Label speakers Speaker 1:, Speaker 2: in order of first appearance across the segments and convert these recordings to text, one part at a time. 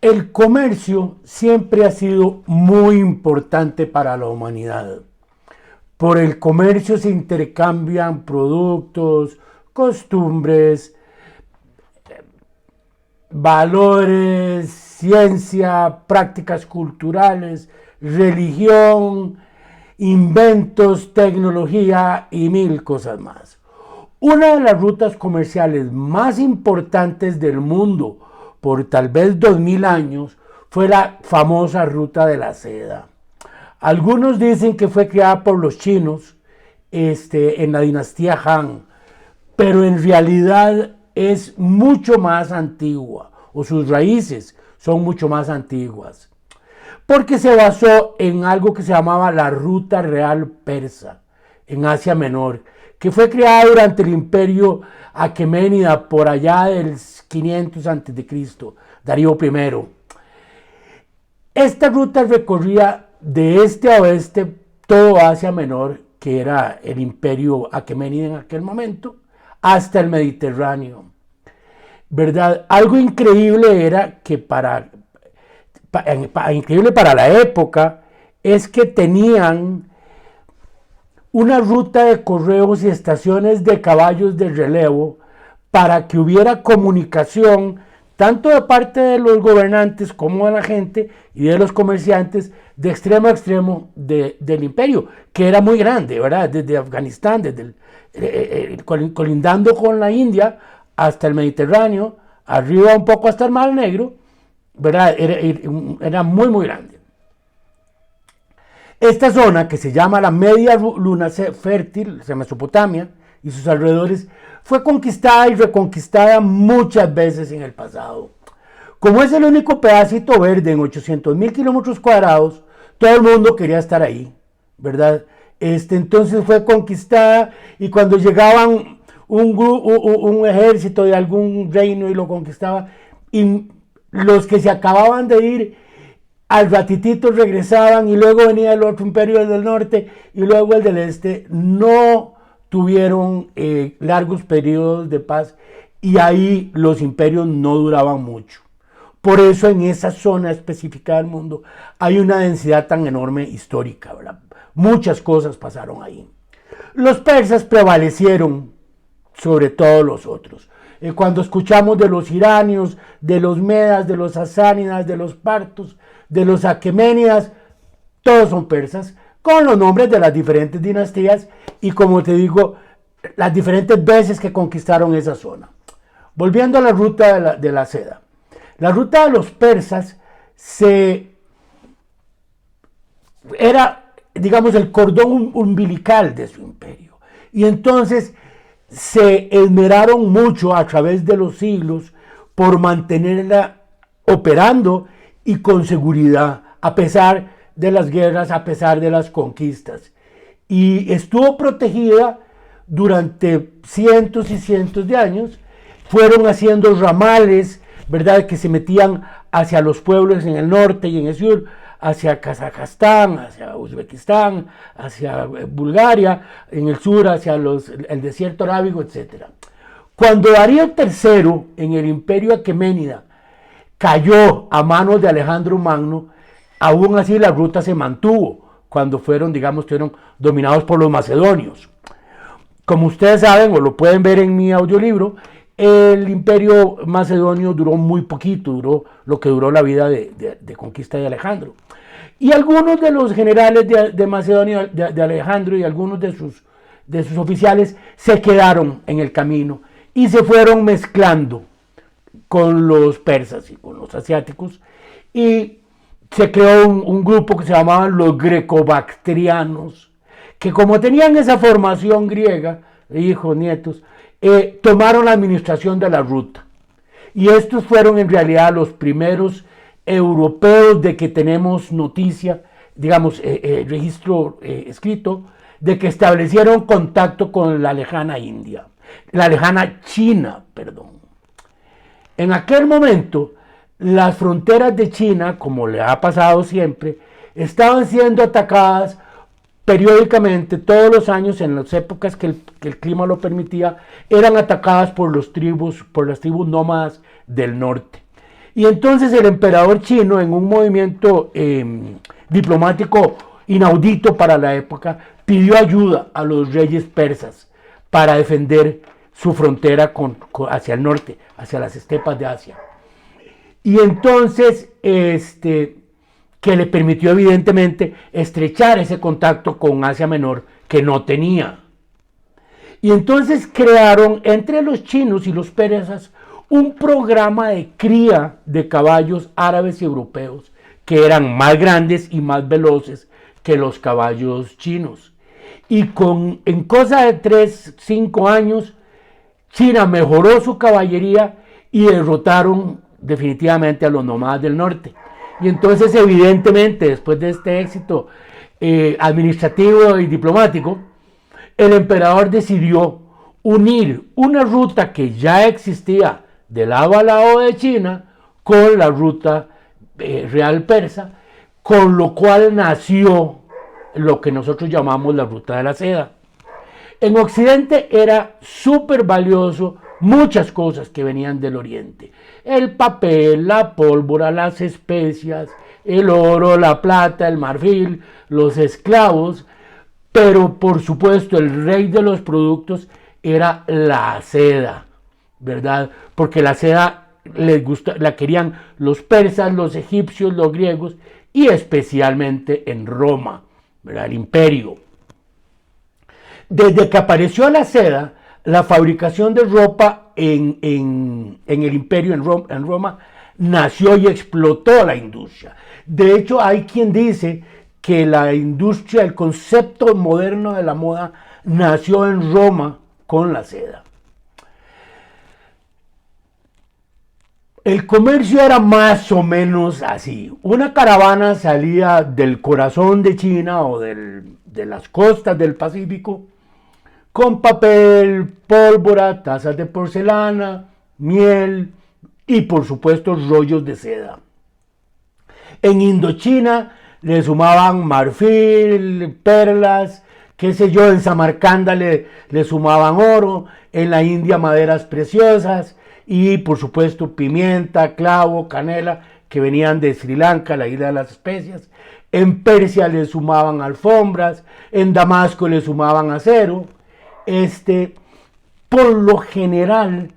Speaker 1: El comercio siempre ha sido muy importante para la humanidad. Por el comercio se intercambian productos, costumbres, valores, ciencia, prácticas culturales, religión, inventos, tecnología y mil cosas más. Una de las rutas comerciales más importantes del mundo por tal vez 2000 años fue la famosa ruta de la seda. Algunos dicen que fue creada por los chinos en la dinastía Han, pero en realidad es mucho más antigua, o sus raíces son mucho más antiguas, porque se basó en algo que se llamaba la Ruta Real Persa, en Asia Menor, que fue creada durante el imperio aqueménida por allá del 500 a.C., Darío I. Esta ruta recorría de este a oeste todo Asia Menor, que era el imperio aqueménida en aquel momento, hasta el Mediterráneo. ¿Verdad? Algo increíble era que increíble para la época es que tenían una ruta de correos y estaciones de caballos de relevo para que hubiera comunicación tanto de parte de los gobernantes como de la gente y de los comerciantes de extremo a extremo del imperio, que era muy grande, ¿verdad? Desde Afganistán, colindando con la India hasta el Mediterráneo, arriba un poco hasta el Mar Negro, ¿verdad? Era muy, muy grande. Esta zona, que se llama la Media Luna Fértil, Mesopotamia y sus alrededores, fue conquistada y reconquistada muchas veces en el pasado. Como es el único pedacito verde en 800.000 kilómetros cuadrados, todo el mundo quería estar ahí, ¿verdad? Entonces fue conquistada, y cuando llegaban un ejército de algún reino y lo conquistaba, y los que se acababan de ir al ratitito regresaban, y luego venía el otro imperio del norte y luego el del este. No tuvieron largos periodos de paz, y ahí los imperios no duraban mucho. Por eso en esa zona específica del mundo hay una densidad tan enorme histórica, ¿verdad? Muchas cosas pasaron ahí. Los persas prevalecieron sobre todos los otros. Cuando escuchamos de los iranios, de los medas, de los sasánidas, de los partos, de los aqueménidas, todos son persas, con los nombres de las diferentes dinastías y, como te digo, las diferentes veces que conquistaron esa zona. Volviendo a la ruta de la seda. La ruta de los persas era, digamos, el cordón umbilical de su imperio. Y entonces se esmeraron mucho a través de los siglos por mantenerla operando y con seguridad, a pesar de las guerras, a pesar de las conquistas. Y estuvo protegida durante cientos y cientos de años. Fueron haciendo ramales, ¿verdad?, que se metían hacia los pueblos en el norte y en el sur, hacia Kazajstán, hacia Uzbekistán, hacia Bulgaria, en el sur hacia el desierto arábigo, etc. Cuando Darío III, en el imperio aqueménida, cayó a manos de Alejandro Magno, aún así la ruta se mantuvo cuando fueron dominados por los macedonios. Como ustedes saben, o lo pueden ver en mi audiolibro, el imperio macedonio duró muy poquito, duró lo que duró la vida de conquista de Alejandro. Y algunos de los generales de Macedonia, de Alejandro, y algunos de sus oficiales se quedaron en el camino y se fueron mezclando con los persas y con los asiáticos, y se creó un grupo que se llamaban los grecobactrianos, que como tenían esa formación griega, hijos, nietos, tomaron la administración de la ruta. Y estos fueron en realidad los primeros europeos de que tenemos noticia, digamos, registro escrito, de que establecieron contacto con la lejana India, la lejana China, perdón. En aquel momento, las fronteras de China, como le ha pasado siempre, estaban siendo atacadas periódicamente, todos los años, en las épocas que el clima lo permitía, eran atacadas por las tribus nómadas del norte. Y entonces el emperador chino, en un movimiento diplomático inaudito para la época, pidió ayuda a los reyes persas para defender su frontera hacia el norte, hacia las estepas de Asia. Y entonces, que le permitió evidentemente estrechar ese contacto con Asia Menor que no tenía. Y entonces crearon entre los chinos y los persas un programa de cría de caballos árabes y europeos que eran más grandes y más veloces que los caballos chinos. Y en cosa de 3-5 años, China mejoró su caballería y derrotaron definitivamente a los nómadas del norte. Y entonces, evidentemente, después de este éxito administrativo y diplomático, el emperador decidió unir una ruta que ya existía de lado a lado de China con la ruta real persa, con lo cual nació lo que nosotros llamamos la ruta de la seda. En Occidente era súper valioso muchas cosas que venían del Oriente: el papel, la pólvora, las especias, el oro, la plata, el marfil, los esclavos, pero por supuesto el rey de los productos era la seda, ¿verdad? Porque la seda la querían los persas, los egipcios, los griegos y especialmente en Roma, ¿verdad? El imperio. Desde que apareció la seda, la fabricación de ropa en el imperio, en Roma, nació y explotó la industria. De hecho, hay quien dice que la industria, el concepto moderno de la moda, nació en Roma con la seda. El comercio era más o menos así. Una caravana salía del corazón de China o de las costas del Pacífico con papel, pólvora, tazas de porcelana, miel y por supuesto rollos de seda. En Indochina le sumaban marfil, perlas, qué sé yo, en Samarcanda le sumaban oro, en la India maderas preciosas y por supuesto pimienta, clavo, canela, que venían de Sri Lanka, la isla de las especias. En Persia le sumaban alfombras, en Damasco le sumaban acero. Por lo general,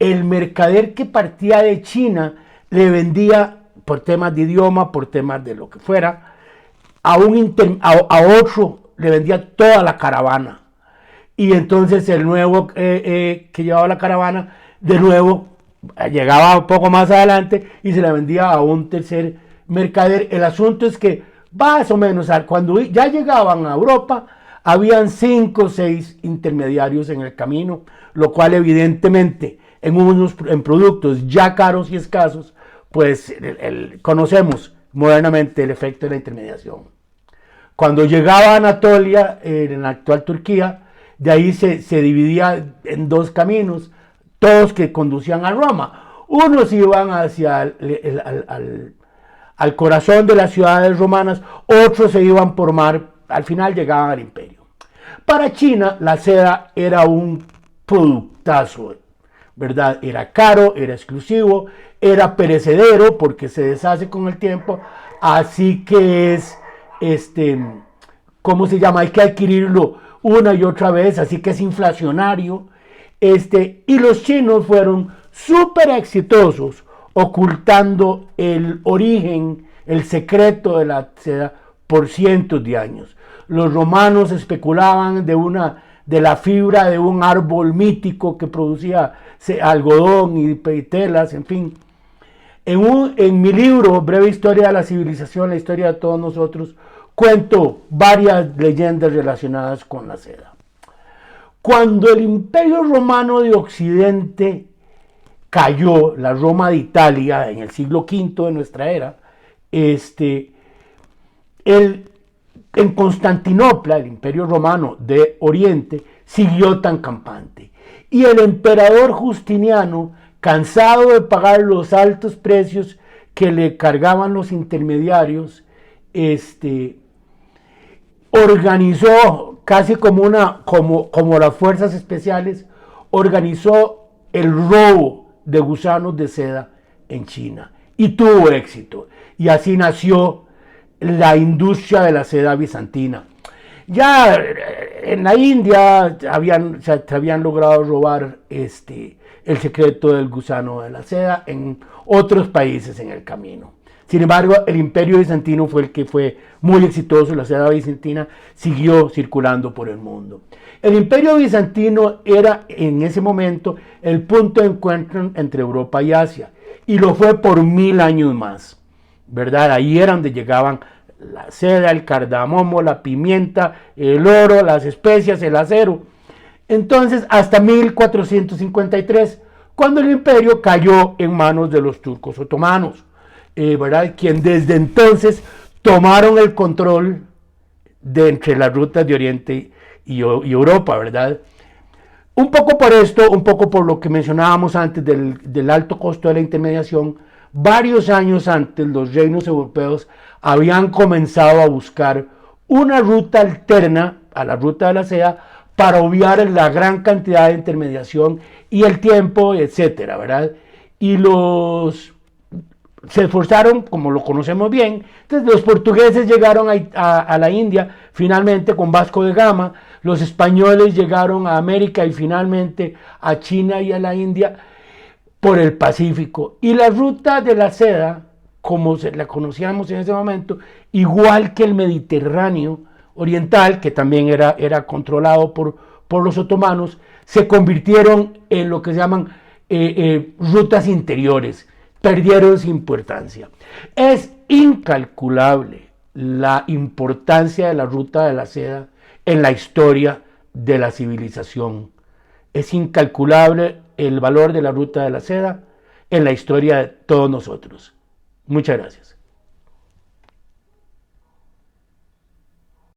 Speaker 1: el mercader que partía de China le vendía, por temas de idioma, por temas de lo que fuera, a otro le vendía toda la caravana. Y entonces el nuevo que llevaba la caravana, de nuevo, llegaba un poco más adelante y se la vendía a un tercer mercader. El asunto es que, más o menos, cuando ya llegaban a Europa, habían 5 o 6 intermediarios en el camino, lo cual evidentemente en productos ya caros y escasos, pues conocemos modernamente el efecto de la intermediación. Cuando llegaba a Anatolia, en la actual Turquía, de ahí se dividía en 2 caminos, todos que conducían a Roma. Unos iban hacia al corazón de las ciudades romanas, otros se iban por mar, al final llegaban al imperio. Para China, la seda era un productazo, ¿verdad? Era caro, era exclusivo, era perecedero porque se deshace con el tiempo, así que es, ¿cómo se llama? Hay que adquirirlo una y otra vez, así que es inflacionario. Y los chinos fueron súper exitosos ocultando el origen, el secreto de la seda por cientos de años. Los romanos especulaban de la fibra de un árbol mítico que producía algodón y telas, en fin. En mi libro, Breve Historia de la Civilización, la historia de todos nosotros, cuento varias leyendas relacionadas con la seda. Cuando el Imperio Romano de Occidente cayó, la Roma de Italia, en el siglo V de nuestra era, en Constantinopla, el Imperio Romano de Oriente, siguió tan campante. Y el emperador Justiniano, cansado de pagar los altos precios que le cargaban los intermediarios, organizó, casi como las fuerzas especiales, organizó el robo de gusanos de seda en China y tuvo éxito. Y así nació la industria de la seda bizantina. Ya en la India se habían logrado robar el secreto del gusano de la seda en otros países en el camino. Sin embargo, el imperio bizantino fue el que fue muy exitoso. La seda bizantina siguió circulando por el mundo. El imperio bizantino era en ese momento el punto de encuentro entre Europa y Asia, y lo fue por 1000 años más, ¿verdad? Ahí era donde llegaban la seda, el cardamomo, la pimienta, el oro, las especias, el acero. Entonces, hasta 1453, cuando el imperio cayó en manos de los turcos otomanos, ¿verdad? Quien desde entonces tomaron el control de entre las rutas de Oriente y Europa, ¿verdad? Un poco por esto, un poco por lo que mencionábamos antes del alto costo de la intermediación, varios años antes los reinos europeos habían comenzado a buscar una ruta alterna a la ruta de la seda para obviar la gran cantidad de intermediación y el tiempo, etcétera, ¿verdad? Y se esforzaron, como lo conocemos bien. Entonces los portugueses llegaron a la India finalmente con Vasco de Gama, los españoles llegaron a América y finalmente a China y a la India por el Pacífico. Y la ruta de la seda, como la conocíamos en ese momento, igual que el Mediterráneo oriental, que también era controlado por los otomanos, se convirtieron en lo que se llaman rutas interiores, perdieron su importancia. Es incalculable la importancia de la ruta de la seda en la historia de la civilización. Es incalculable el valor de la ruta de la seda en la historia de todos nosotros. Muchas gracias.